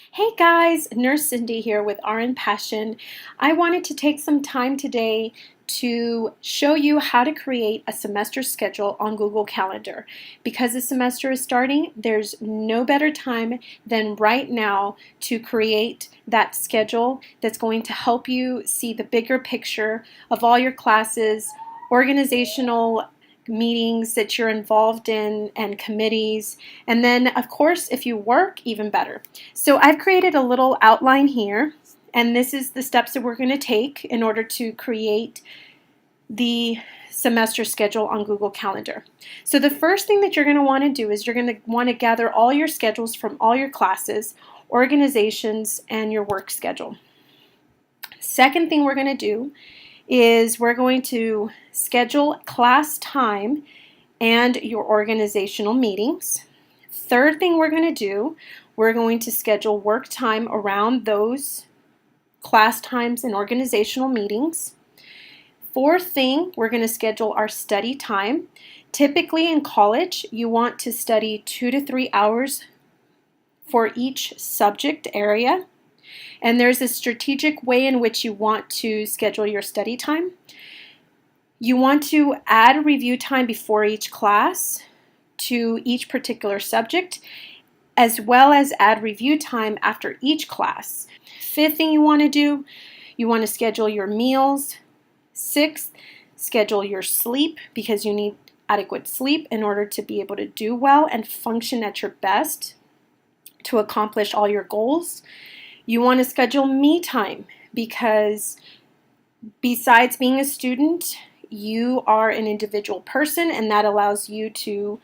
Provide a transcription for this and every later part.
Hey guys, Nurse Cindy here with RN Passion. I wanted to take some time today to show you how to create a semester schedule on Google Calendar. Because the semester is starting, there's no better time than right now to create that schedule that's going to help you see the bigger picture of all your classes, organizational meetings that you're involved in, and committees. And then, of course, if you work, even better. So I've created a little outline here, and this is the steps that we're going to take in order to create the semester schedule on Google Calendar. So the first thing that you're going to want to do is you're going to want to gather all your schedules from all your classes, organizations, and your work schedule. Second thing we're going to do is we're going to schedule class time and your organizational meetings. Third thing we're going to do, we're going to schedule work time around those class times and organizational meetings. Fourth thing, we're going to schedule our study time. Typically in college, you want to study 2 to 3 hours for each subject area. And there's a strategic way in which you want to schedule your study time. You want to add review time before each class to each particular subject, as well as add review time after each class. Fifth thing you want to do, you want to schedule your meals. Sixth, schedule your sleep, because you need adequate sleep in order to be able to do well and function at your best to accomplish all your goals. You want to schedule me time, because besides being a student, you are an individual person, and that allows you to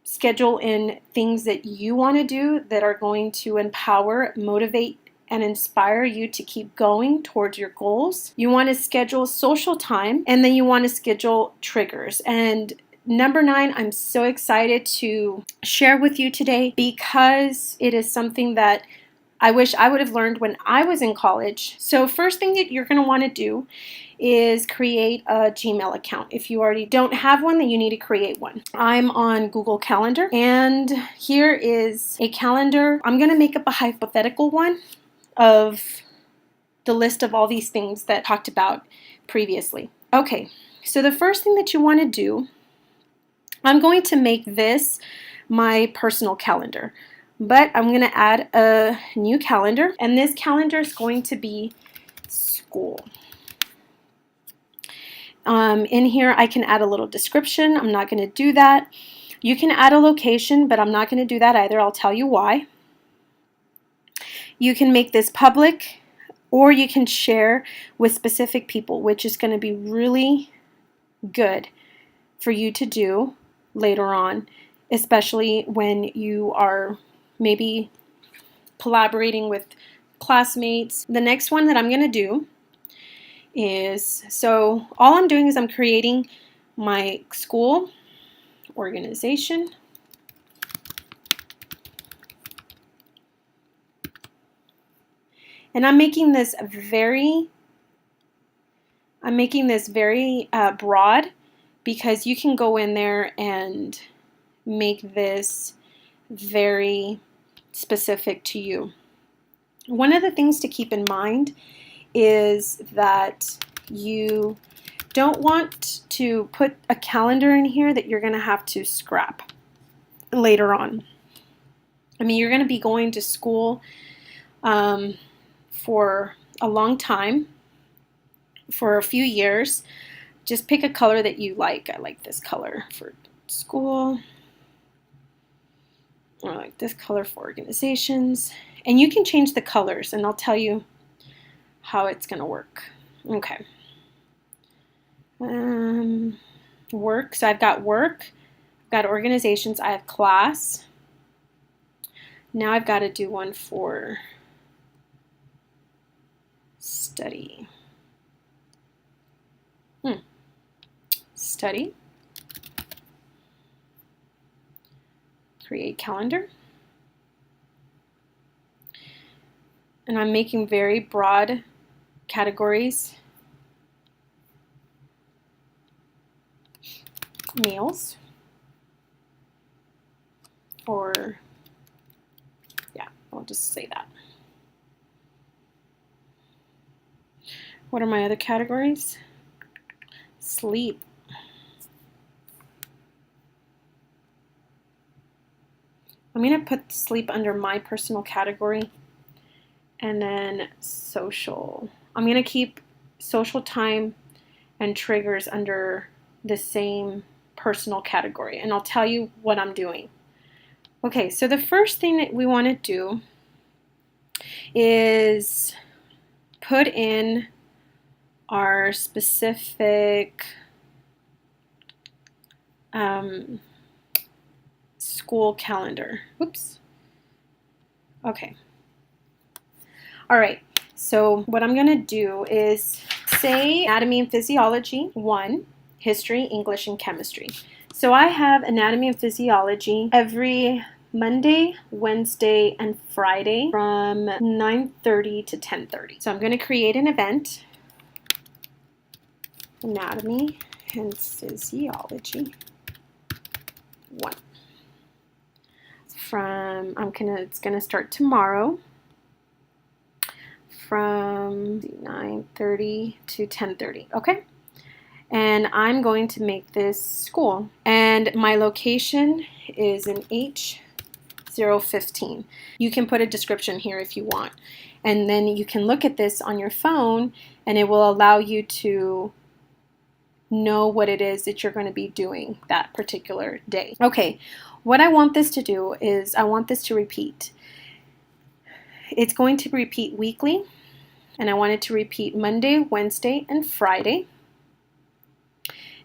schedule in things that you want to do that are going to empower, motivate, and inspire you to keep going towards your goals. You want to schedule social time, and then you want to schedule triggers. And number 9, I'm so excited to share with you today, because it is something that I wish I would have learned when I was in college. So first thing that you're going to want to do is create a Gmail account. If you already don't have one, then you need to create one. I'm on Google Calendar, and here is a calendar. I'm going to make up a hypothetical one of the list of all these things that I talked about previously. Okay, so the first thing that you want to do, I'm going to make this my personal calendar. But I'm going to add a new calendar, and this calendar is going to be school. In here, I can add a little description. I'm not going to do that. You can add a location, but I'm not going to do that either. I'll tell you why. You can make this public, or you can share with specific people, which is going to be really good for you to do later on, especially when you are maybe collaborating with classmates. The next one that I'm going to do is, so all I'm doing is I'm creating my school organization. And I'm making this very broad, because you can go in there and make this very specific to you. One of the things to keep in mind is that you don't want to put a calendar in here that you're going to have to scrap later on. I mean, you're going to be going to school for a long time, for a few years. Just pick a color that you like. I like this color for school. I like this color for organizations. And you can change the colors, and I'll tell you how it's going to work. Okay. Work. So I've got work, I've got organizations, I have class. Now I've got to do one for study. Study. Create calendar. And I'm making very broad categories. Meals. Or, yeah, I'll just say that. What are my other categories? Sleep. I'm going to put sleep under my personal category. And then social. I'm going to keep social time and triggers under the same personal category. And I'll tell you what I'm doing. Okay, so the first thing that we want to do is put in our specific school calendar. Oops. Okay. All right. So what I'm going to do is say anatomy and physiology 1, history, English, and chemistry. So I have anatomy and physiology every Monday, Wednesday, and Friday from 9:30 to 10:30. So I'm going to create an event, anatomy and physiology 1. It's going to start tomorrow from 9:30 to 10:30. Okay. And I'm going to make this school. And my location is in H015. You can put a description here if you want. And then you can look at this on your phone and it will allow you to know what it is that you're going to be doing that particular day. Okay, what I want this to do is I want this to repeat. It's going to repeat weekly, and I want it to repeat Monday, Wednesday, and Friday.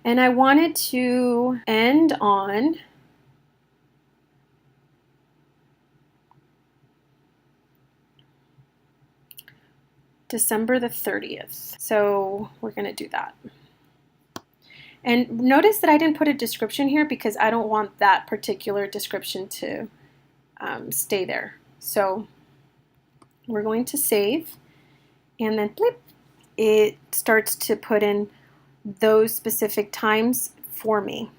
And I want it to end on December the 30th. So we're going to do that. And notice that I didn't put a description here because I don't want that particular description to stay there. So we're going to save, and then blip, it starts to put in those specific times for me.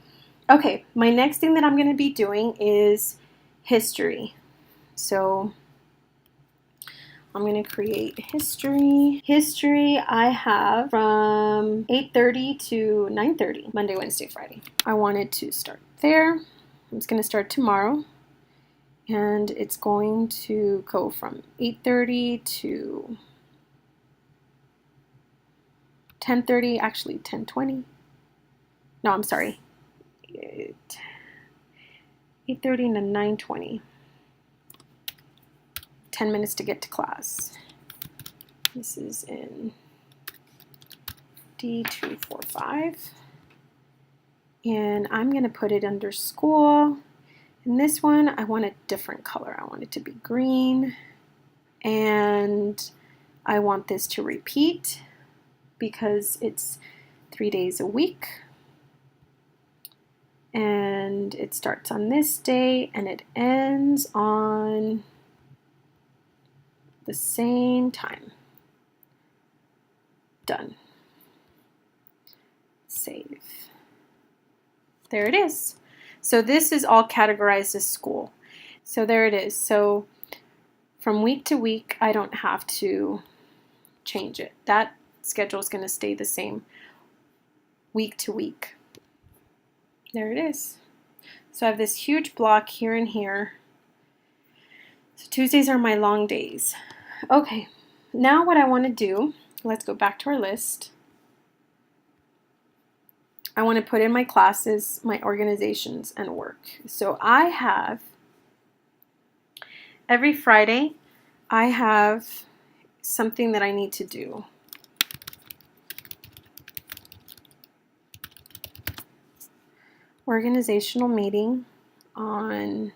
Okay, my next thing that I'm going to be doing is history. So I'm going to create history. History I have from 8:30 to 9:30, Monday, Wednesday, Friday. I wanted to start there. It's going to start tomorrow. And it's going to go from 8:30 to 10:30, actually 10:20. No, I'm sorry. 8:30 to 9:20. 10 minutes to get to class. This is in D245. And I'm going to put it under school. And this one, I want a different color. I want it to be green. And I want this to repeat because it's 3 days a week. And it starts on this day and it ends on the same time. Done. Save. There it is. So this is all categorized as school. So there it is. So from week to week, I don't have to change it. That schedule is going to stay the same week to week. There it is. So I have this huge block here and here. So Tuesdays are my long days. Okay, now what I want to do, let's go back to our list. I want to put in my classes, my organizations, and work. So I have, every Friday, I have something that I need to do. Organizational meeting on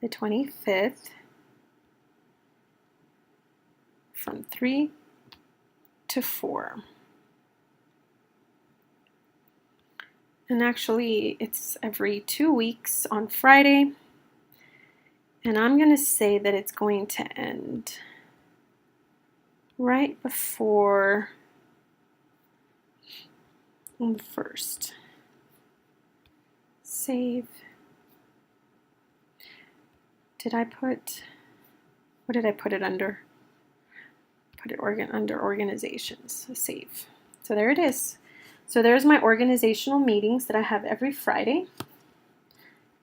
the 25th from 3 to 4. And actually, it's every 2 weeks on Friday. And I'm going to say that it's going to end right before the 1st. Save. Did I put What did I put it under? Put it under organizations, save. So there it is. So there's my organizational meetings that I have every Friday.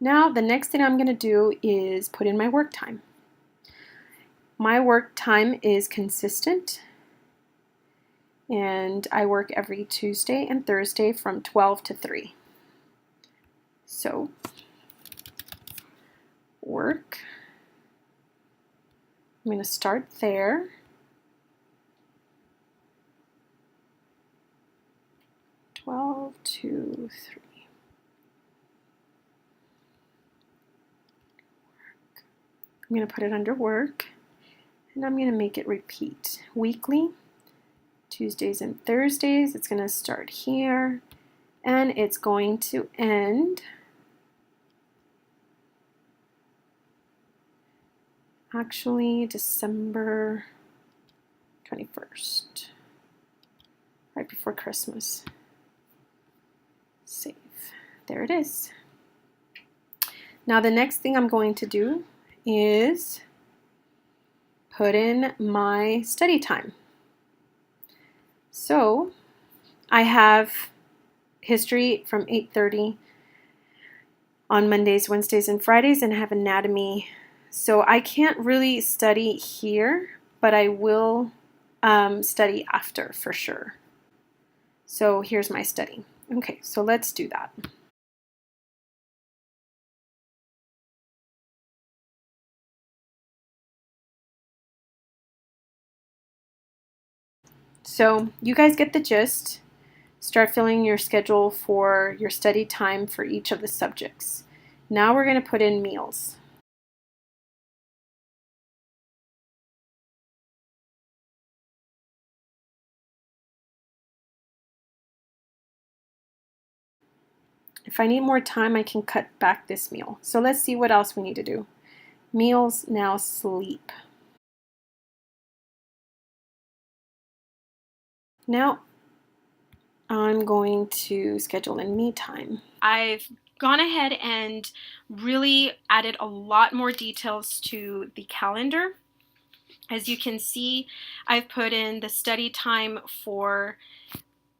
Now the next thing I'm going to do is put in my work time. My work time is consistent, and I work every Tuesday and Thursday from 12 to 3. So work, I'm going to start there. Twelve to 3. I'm going to put it under work, and I'm going to make it repeat weekly, Tuesdays and Thursdays. It's going to start here, and it's going to end actually December 21st, right before Christmas. Save. There it is. Now the next thing I'm going to do is put in my study time. So I have history from 8:30 on Mondays, Wednesdays, and Fridays, and I have anatomy. So I can't really study here, but I will study after for sure. So here's my study. Okay, so let's do that. So you guys get the gist. Start filling your schedule for your study time for each of the subjects. Now we're going to put in meals. If I need more time, I can cut back this meal. So let's see what else we need to do. Meals, now sleep. Now I'm going to schedule in me time. I've gone ahead and really added a lot more details to the calendar. As you can see, I've put in the study time for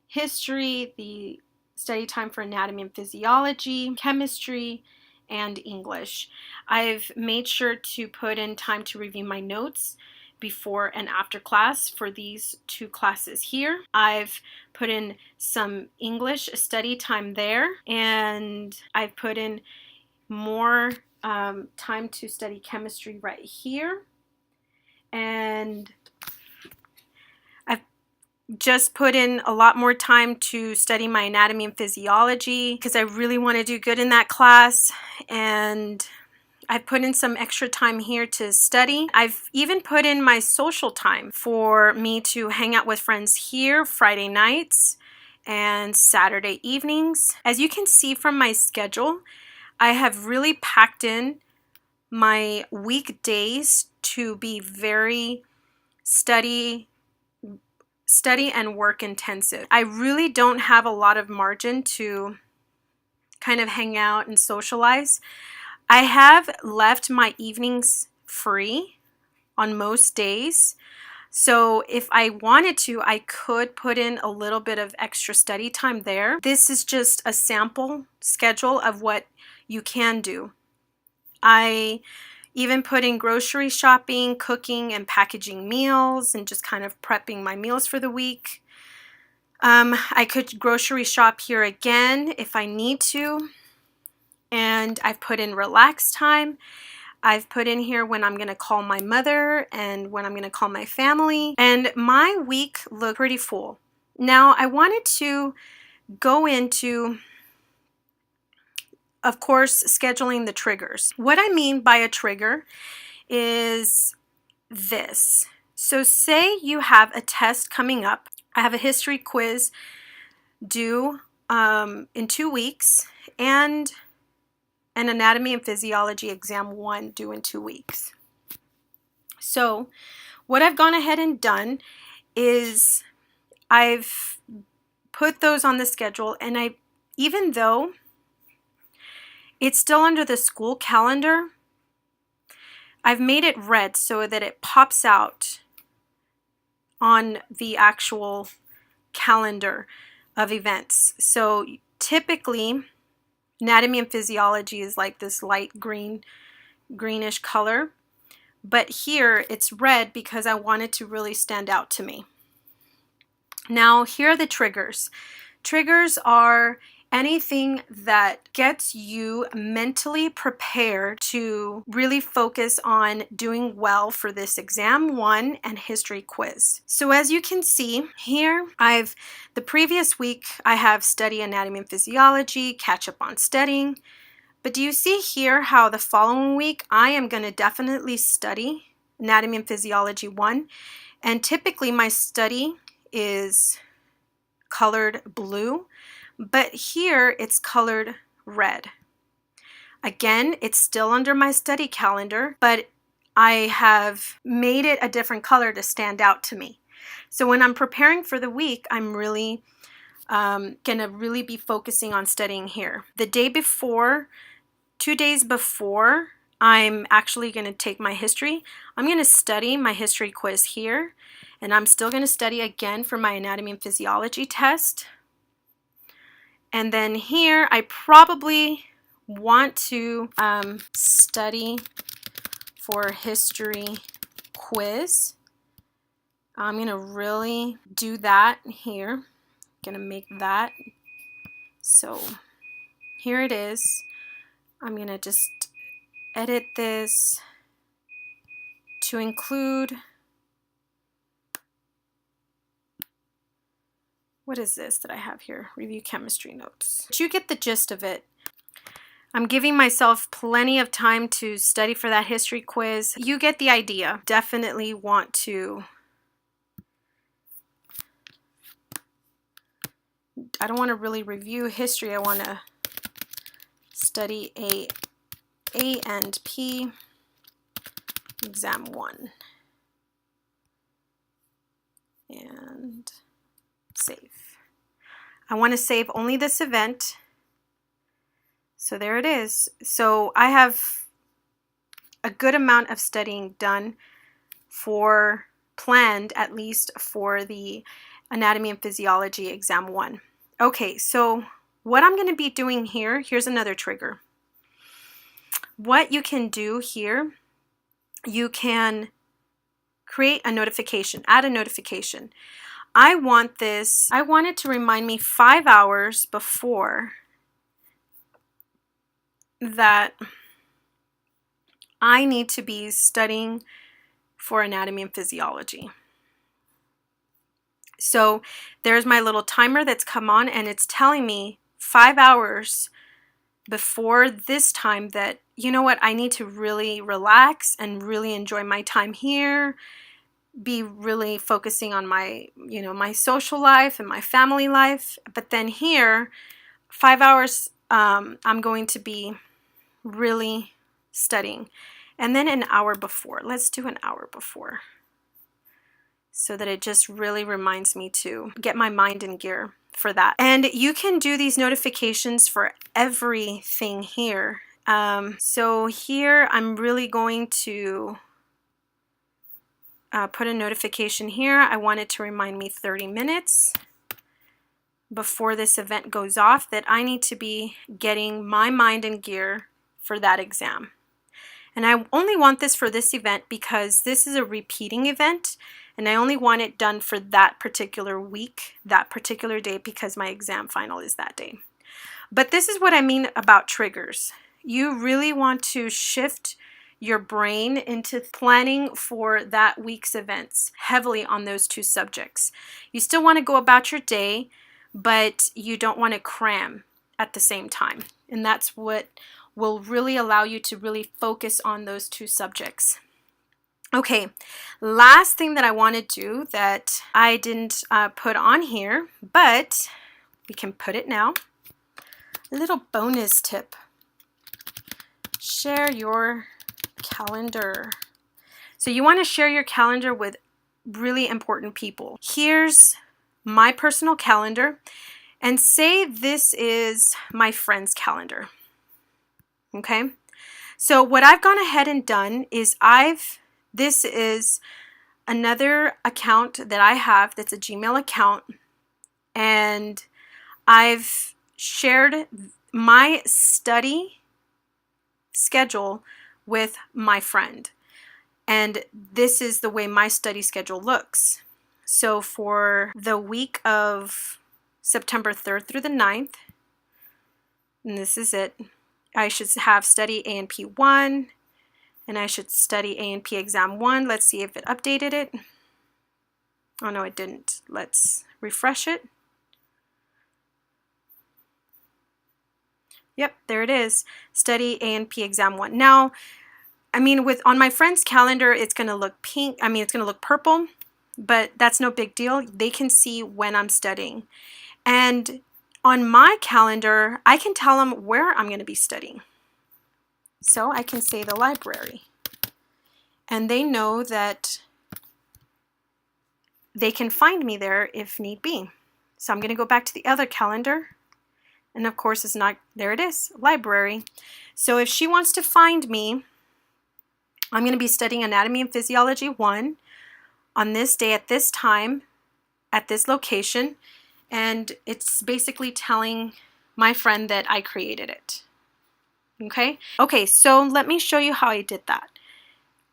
history, the study time for anatomy and physiology, chemistry, and English. I've made sure to put in time to review my notes before and after class for these two classes here. I've put in some English study time there, and I've put in more time to study chemistry right here. And I've just put in a lot more time to study my anatomy and physiology because I really want to do good in that class, and I've put in some extra time here to study. I've even put in my social time for me to hang out with friends here Friday nights and Saturday evenings. As you can see from my schedule, I have really packed in my weekdays to be very study and work intensive. I really don't have a lot of margin to kind of hang out and socialize. I have left my evenings free on most days. So if I wanted to, I could put in a little bit of extra study time there. This is just a sample schedule of what you can do. I even put in grocery shopping, cooking, and packaging meals, and just kind of prepping my meals for the week. I could grocery shop here again if I need to. And I've put in relax time. I've put in here when I'm going to call my mother and when I'm going to call my family. And my week looked pretty full. Now, I wanted to go into, of course, scheduling the triggers. What I mean by a trigger is this. So say you have a test coming up. I have a history quiz due in 2 weeks and an anatomy and physiology exam 1 due in 2 weeks. So what I've gone ahead and done is I've put those on the schedule, and even though it's still under the school calendar, I've made it red so that it pops out on the actual calendar of events. So typically, anatomy and physiology is like this light greenish color, but here it's red because I want it to really stand out to me. Now, here are the triggers. Triggers are anything that gets you mentally prepared to really focus on doing well for this exam 1 and history quiz. So as you can see here, the previous week I have study anatomy and physiology, catch up on studying. But do you see here how the following week I am going to definitely study anatomy and physiology 1, and typically my study is colored blue, but here it's colored red. Again, it's still under my study calendar, but I have made it a different color to stand out to me. So when I'm preparing for the week, I'm really gonna really be focusing on studying here. The day before, 2 days before I'm actually going to take my history, I'm going to study my history quiz here, and I'm still going to study again for my anatomy and physiology test. And then here I probably want to study for history quiz. I'm going to really do that here. I'm going to make that. So here it is. I'm going to just edit this to include, what is this that I have here? Review chemistry notes. But you get the gist of it. I'm giving myself plenty of time to study for that history quiz. You get the idea. Definitely want to, I don't want to really review history. I want to study A and P, exam 1. And save. I want to save only this event. So there it is. So I have a good amount of studying done planned at least for the anatomy and physiology exam 1. Okay, so what I'm going to be doing here, here's another trigger. What you can do here, you can create a notification, add a notification. I want it to remind me 5 hours before that I need to be studying for anatomy and physiology. So there's my little timer that's come on, and it's telling me 5 hours before this time that, you know what, I need to really relax and really enjoy my time here, be really focusing on my, my social life and my family life. But then here, 5 hours, I'm going to be really studying. And then an hour before, let's do an hour before, so that it just really reminds me to get my mind in gear for that. And you can do these notifications for everything here. So here I'm really going to put a notification here. I want it to remind me 30 minutes before this event goes off that I need to be getting my mind in gear for that exam. And I only want this for this event because this is a repeating event, and I only want it done for that particular week, that particular day, because my exam final is that day. But this is what I mean about triggers. You really want to shift your brain into planning for that week's events heavily on those 2 subjects. You still want to go about your day, but you don't want to cram at the same time. And that's what will really allow you to really focus on those 2 subjects. Okay, last thing that I want to do that I didn't put on here, but we can put it now. A little bonus tip. Share your calendar. So you want to share your calendar with really important people. Here's my personal calendar, and say this is my friend's calendar. Okay, So what I've gone ahead and done is this is another account that I have that's a Gmail account, and I've shared my study schedule with my friend. And this is the way my study schedule looks. So for the week of September 3rd through the 9th, and this is it, I should have study A&P 1, and I should study A&P exam 1. Let's see if it updated it. Oh no, it didn't. Let's refresh it. Yep, there it is. Study A&P exam 1. Now, I mean, on my friend's calendar, it's going to look pink. I mean, it's going to look purple, but that's no big deal. They can see when I'm studying. And on my calendar, I can tell them where I'm going to be studying. So I can say the library. And they know that they can find me there if need be. So I'm going to go back to the other calendar. And of course, it's not, there it is, library. So if she wants to find me, I'm going to be studying Anatomy and Physiology 1 on this day at this time at this location. And it's basically telling my friend that I created it. Okay, so let me show you how I did that.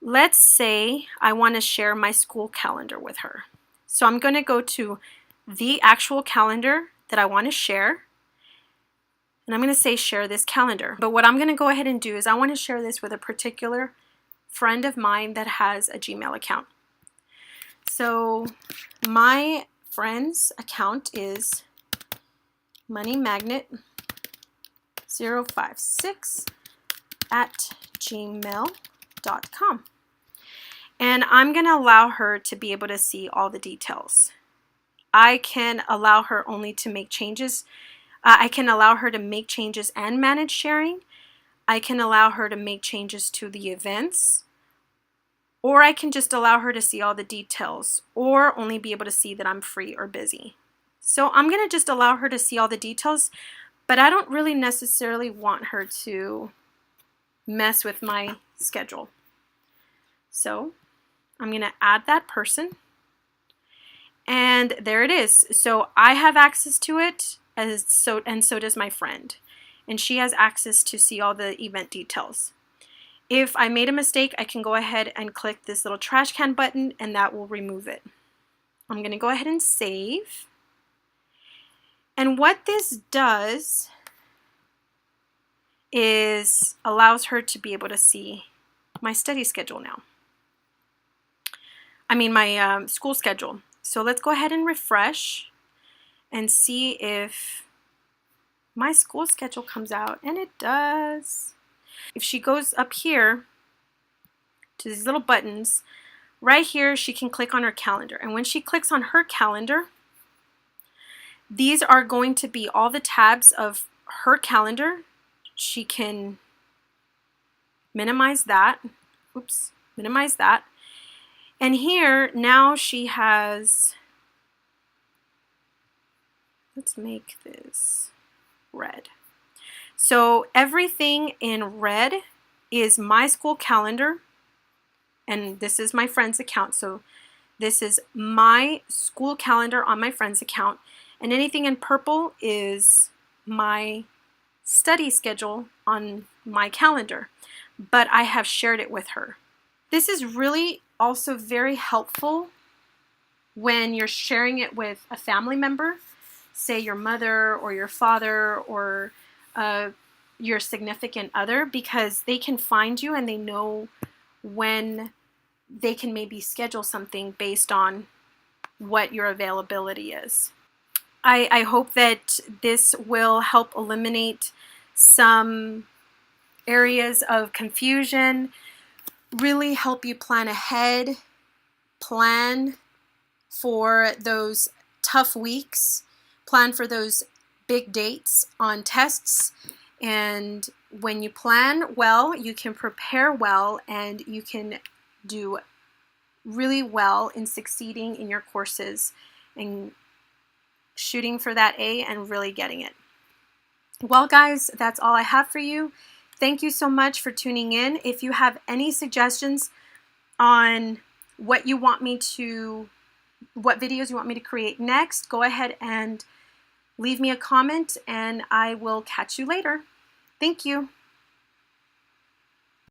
Let's say I want to share my school calendar with her. So I'm going to go to the actual calendar that I want to share. And I'm going to say share this calendar. But what I'm going to go ahead and do is I want to share this with a particular friend of mine that has a Gmail account. So my friend's account is moneymagnet056@gmail.com. And I'm going to allow her to be able to see all the details. I can allow her only to make changes. I can allow her to make changes and manage sharing. I can allow her to make changes to the events. Or I can just allow her to see all the details, or only be able to see that I'm free or busy. So I'm going to just allow her to see all the details, but I don't really necessarily want her to mess with my schedule. So I'm going to add that person, and there it is. So I have access to it, and so does my friend, and she has access to see all the event details. If I made a mistake, I can go ahead and click this little trash can button, and that will remove it. I'm going to go ahead and save. And what this does is allows her to be able to see my study schedule now. I mean my school schedule. So let's go ahead and refresh and see if my school schedule comes out, and it does. If she goes up here to these little buttons, right here she can click on her calendar. And when she clicks on her calendar, these are going to be all the tabs of her calendar. She can minimize that. Oops, minimize that. And here now she has, let's make this red. So everything in red is my school calendar, and this is my friend's account. So this is my school calendar on my friend's account, and anything in purple is my study schedule on my calendar, but I have shared it with her. This is really also very helpful when you're sharing it with a family member, say your mother or your father or your significant other, because they can find you and they know when they can maybe schedule something based on what your availability is. I hope that this will help eliminate some areas of confusion, really help you plan ahead, plan for those tough weeks, plan for those big dates on tests. And when you plan well, you can prepare well, and you can do really well in succeeding in your courses and shooting for that A and really getting it. Well, guys, that's all I have for you. Thank you so much for tuning in. If you have any suggestions on what videos you want me to create next, go ahead and leave me a comment and I will catch you later. Thank you.